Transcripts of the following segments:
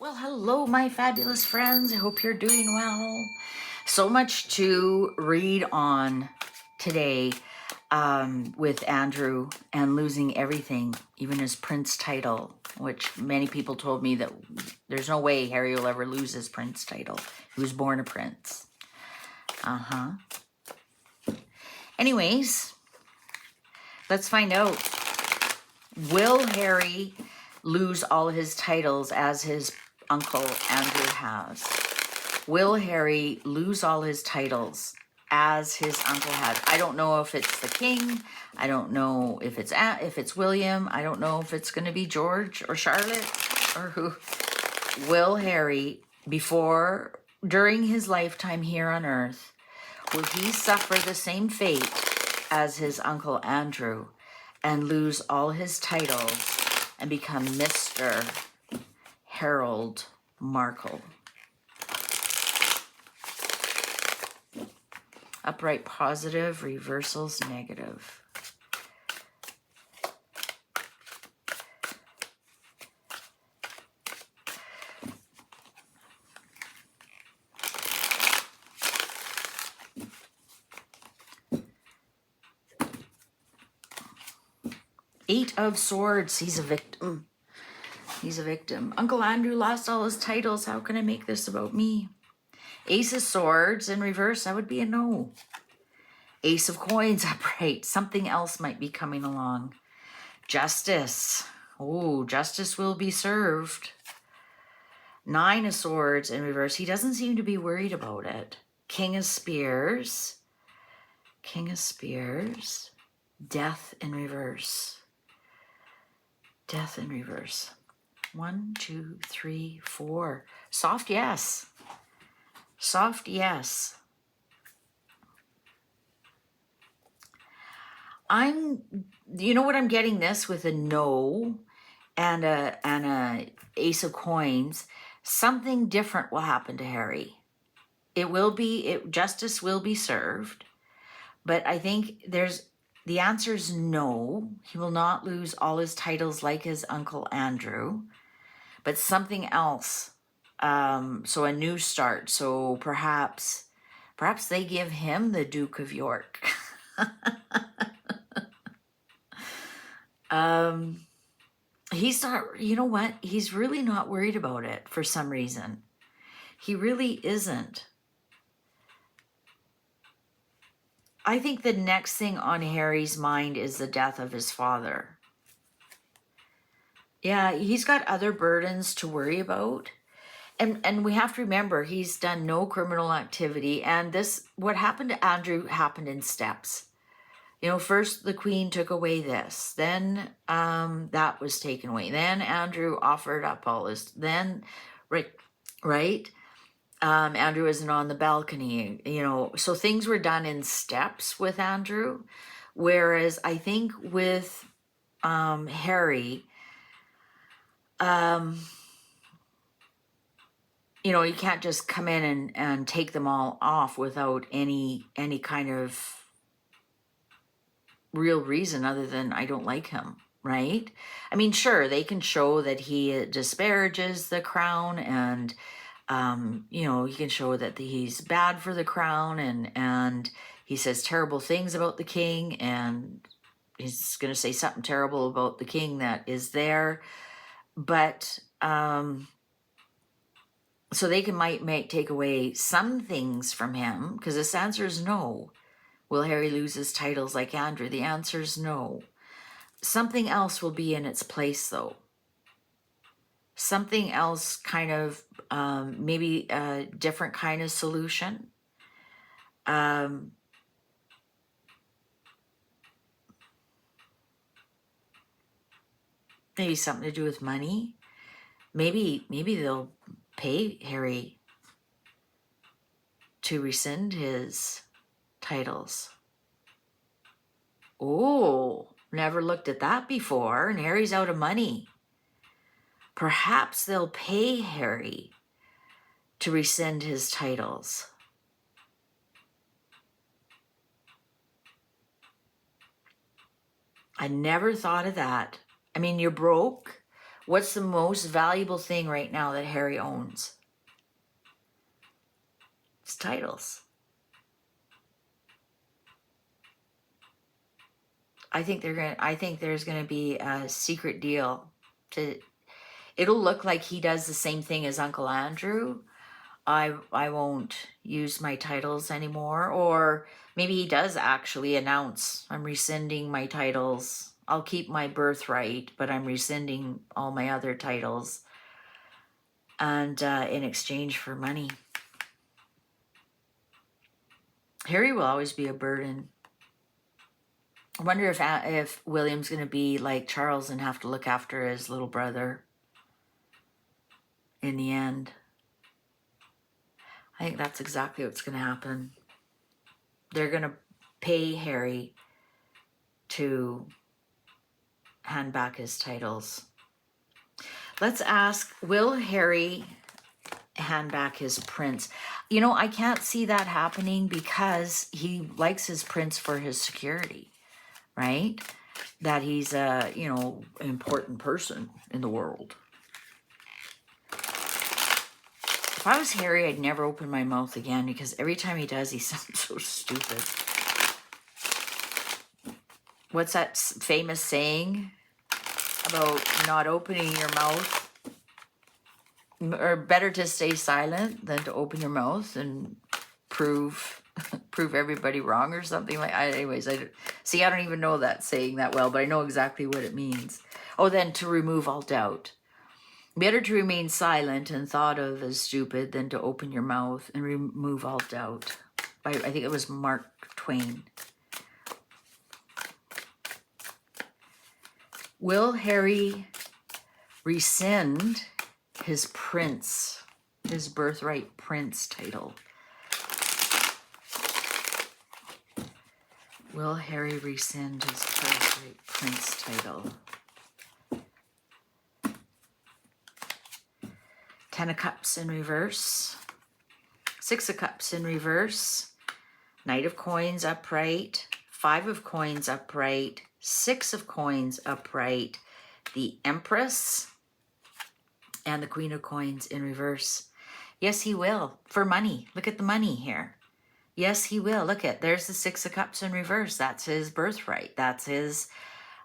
Well, hello, my fabulous friends. I hope you're doing well. So much to read on today with Andrew and losing everything, even his prince title, which many people told me that there's no way Harry will ever lose his prince title. He was born a prince. Anyways, let's find out. Will Harry lose all his titles as his uncle Andrew has? Will Harry lose all his titles as his uncle had? I don't know if it's the king. I don't know if it's William. I don't know if it's going to be George or Charlotte or who. Will Harry, during his lifetime here on Earth, will he suffer the same fate as his uncle Andrew and lose all his titles and become Mr. Harold Markle? Upright positive, reversals negative. Eight of Swords, he's a victim. He's a victim. Uncle Andrew lost all his titles. How can I make this about me? Ace of Swords in reverse, that would be a no. Ace of Coins upright. Something else might be coming along. Justice. Oh, justice will be served. Nine of Swords in reverse. He doesn't seem to be worried about it. King of Spears. King of Spears. Death in reverse. Death in reverse. 1, 2, 3, 4. Soft yes. Soft yes. You know what I'm getting this with a no and a Ace of Coins. Something different will happen to Harry. Justice will be served, but I think the answer is no. He will not lose all his titles like his uncle Andrew, but something else. So a new start. So perhaps they give him the Duke of York. He's not, you know what? He's really not worried about it for some reason. He really isn't. I think the next thing on Harry's mind is the death of his father. Yeah, he's got other burdens to worry about. And we have to remember, he's done no criminal activity. And what happened to Andrew happened in steps. You know, first the Queen took away this. Then that was taken away. Then Andrew offered up all this. Then, right? Andrew isn't on the balcony, you know. So things were done in steps with Andrew. Whereas I think with Harry, you know, you can't just come in and take them all off without any kind of real reason other than I don't like him, right? I mean, sure, they can show that he disparages the crown and, you know, he can show that he's bad for the crown and he says terrible things about the king and he's going to say something terrible about the king that is there. But, so they might take away some things from him, because this answer is no. Will Harry lose his titles like Andrew? The answer is no. Something else will be in its place, though. Something else kind of, maybe a different kind of solution. Maybe something to do with money. Maybe they'll pay Harry to rescind his titles. Oh, never looked at that before, and Harry's out of money. Perhaps they'll pay Harry to rescind his titles. I never thought of that. I mean, you're broke. What's the most valuable thing right now that Harry owns? It's titles. I think there's gonna be a secret deal to. It'll look like he does the same thing as Uncle Andrew. I won't use my titles anymore, or maybe he does actually announce, I'm rescinding my titles. I'll keep my birthright, but I'm rescinding all my other titles, and in exchange for money. Harry will always be a burden. I wonder if William's going to be like Charles and have to look after his little brother in the end. I think that's exactly what's going to happen. They're going to pay Harry to hand back his titles. Let's ask, will Harry hand back his prince? You know, I can't see that happening because he likes his prince for his security, right? That he's a, you know, important person in the world. If I was Harry, I'd never open my mouth again, because every time he does, he sounds so stupid. What's that famous saying about not opening your mouth? Or better to stay silent than to open your mouth and prove everybody wrong or something like that. Anyways, I don't even know that saying that well, but I know exactly what it means. Oh, then to remove all doubt. Better to remain silent and thought of as stupid than to open your mouth and remove all doubt. I think it was Mark Twain. Will Harry rescind his prince, his birthright prince title? Will Harry rescind his birthright prince title? 10 of Cups in reverse, 6 of Cups in reverse, Knight of Coins upright, 5 of Coins upright, 6 of Coins upright, the Empress, and the Queen of Coins in reverse. Yes, he will, for money. Look at the money here. Yes, he will. Look at, there's the 6 of Cups in reverse. That's his birthright. That's his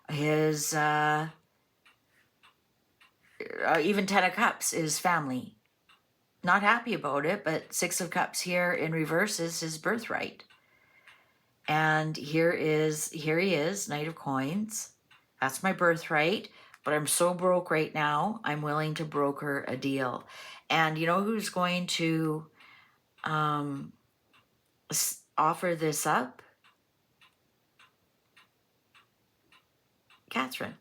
even 10 of Cups is family. Not happy about it, but 6 of Cups here in reverse is his birthright. And here he is, Knight of Coins. That's my birthright, but I'm so broke right now, I'm willing to broker a deal. And you know who's going to offer this up? Catherine.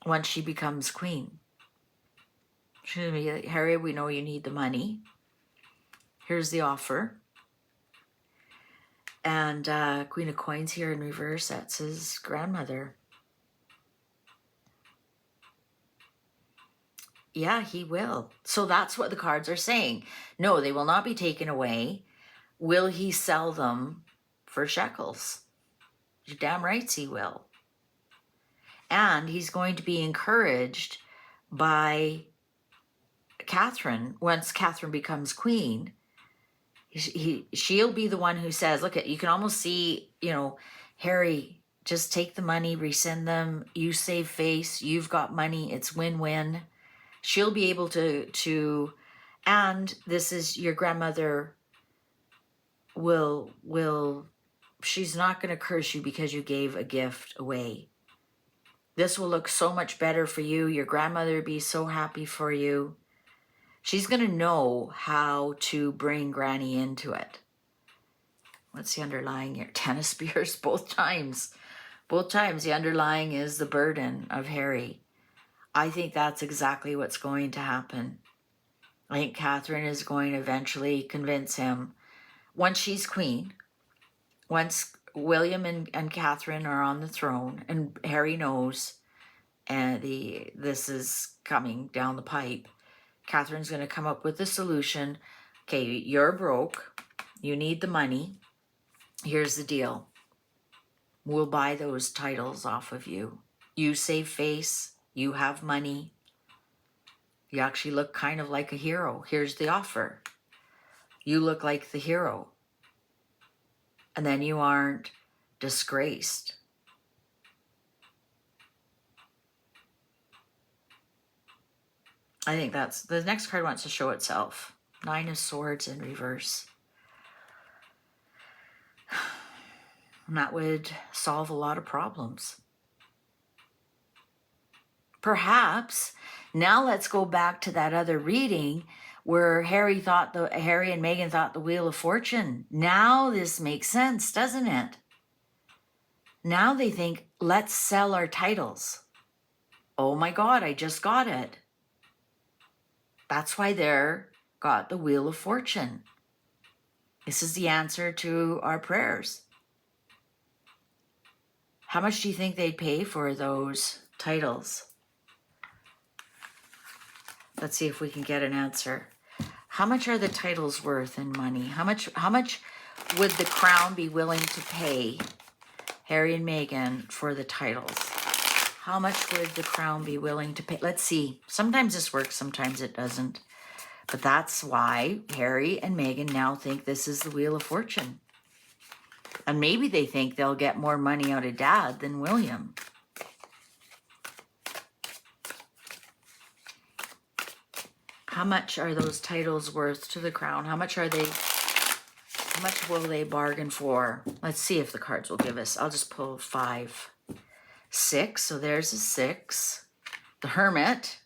Once she becomes queen. She's going to be like, Harry, we know you need the money. Here's the offer. And Queen of Coins here in reverse, that's his grandmother. Yeah, he will. So that's what the cards are saying. No, they will not be taken away. Will he sell them for shekels? You're damn right he will. And he's going to be encouraged by Catherine. Once Catherine becomes queen, she'll be the one who says, look, you can almost see, you know, Harry, just take the money, rescind them. You save face. You've got money. It's win-win. She'll be able to, and this is your grandmother will, she's not going to curse you because you gave a gift away. This will look so much better for you. Your grandmother will be so happy for you. She's going to know how to bring Granny into it. What's the underlying here? 10 of Spears both times. Both times the underlying is the burden of Harry. I think that's exactly what's going to happen. I think Catherine is going to eventually convince him, once she's queen, once William and Catherine are on the throne, and Harry knows, and this is coming down the pipe, Catherine's going to come up with a solution. Okay, you're broke. You need the money. Here's the deal. We'll buy those titles off of you. You save face. You have money. You actually look kind of like a hero. Here's the offer. You look like the hero. And then you aren't disgraced. I think that's, the next card wants to show itself. 9 of Swords in reverse. And that would solve a lot of problems. Perhaps, now let's go back to that other reading where Harry and Meghan thought the Wheel of Fortune. Now this makes sense, doesn't it? Now they think, let's sell our titles. Oh my God, I just got it. That's why they're got the Wheel of Fortune. This is the answer to our prayers. How much do you think they'd pay for those titles? Let's see if we can get an answer. How much are the titles worth in money? How much would the crown be willing to pay Harry and Meghan for the titles? How much would the crown be willing to pay? Let's see. Sometimes this works, sometimes it doesn't. But that's why Harry and Meghan now think this is the Wheel of Fortune. And maybe they think they'll get more money out of Dad than William. How much are those titles worth to the crown? How much will they bargain for? Let's see if the cards will give us. I'll just pull 5, 6. So there's a 6. The Hermit.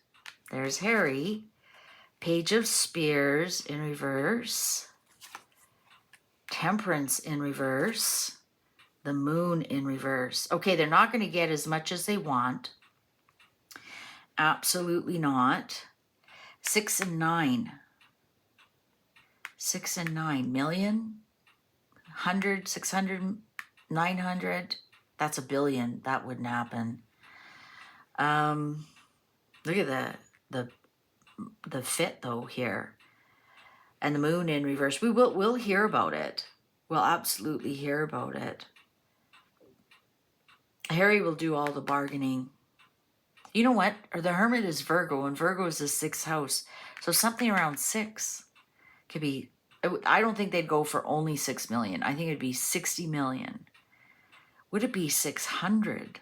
There's Harry. Page of Spears in reverse. Temperance in reverse. The Moon in reverse. Okay, they're not going to get as much as they want. Absolutely not. 6 and 9. 6 and 9. Million? 100, 600, 900. That's a billion. That wouldn't happen. Look at the fit though here. And the Moon in reverse. We'll hear about it. We'll absolutely hear about it. Harry will do all the bargaining. You know what? Or the Hermit is Virgo, and Virgo is the 6th house. So something around 6 could be. I don't think they'd go for only 6 million. I think it'd be 60 million. Would it be 600?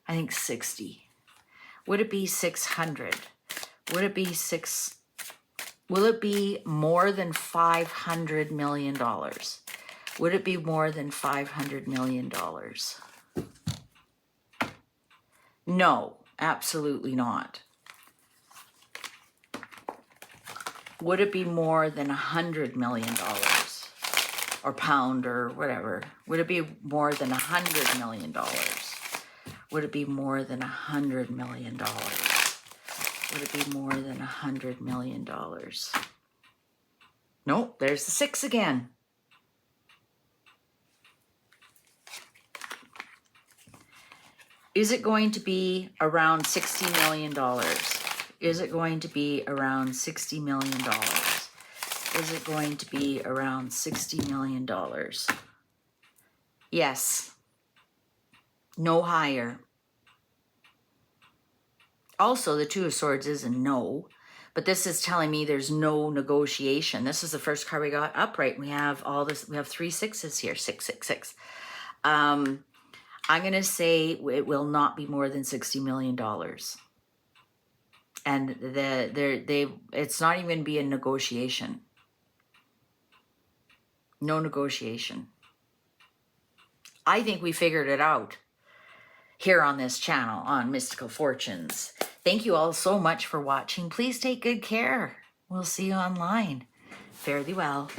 I think 60. Would it be 600? Would it be will it be more than $500 million? Would it be more than $500 million? No, absolutely not. Would it be more than $100 million? Or pound or whatever? Would it be more than $100 million? Would it be more than $100 million? Would it be more than $100 million? Nope, there's the 6 again. Is it going to be around $60 million? Is it going to be around $60 million? Is it going to be around $60 million? Yes. No higher. Also, the 2 of Swords is a no, but this is telling me there's no negotiation. This is the first card we got upright. We have all this. We have 3 6s here. 6, 6, 6. I'm going to say it will not be more than $60 million. And it's not even going to be a negotiation. No negotiation. I think we figured it out here on this channel on Mystical Fortunes. Thank you all so much for watching. Please take good care. We'll see you online. Fare thee well.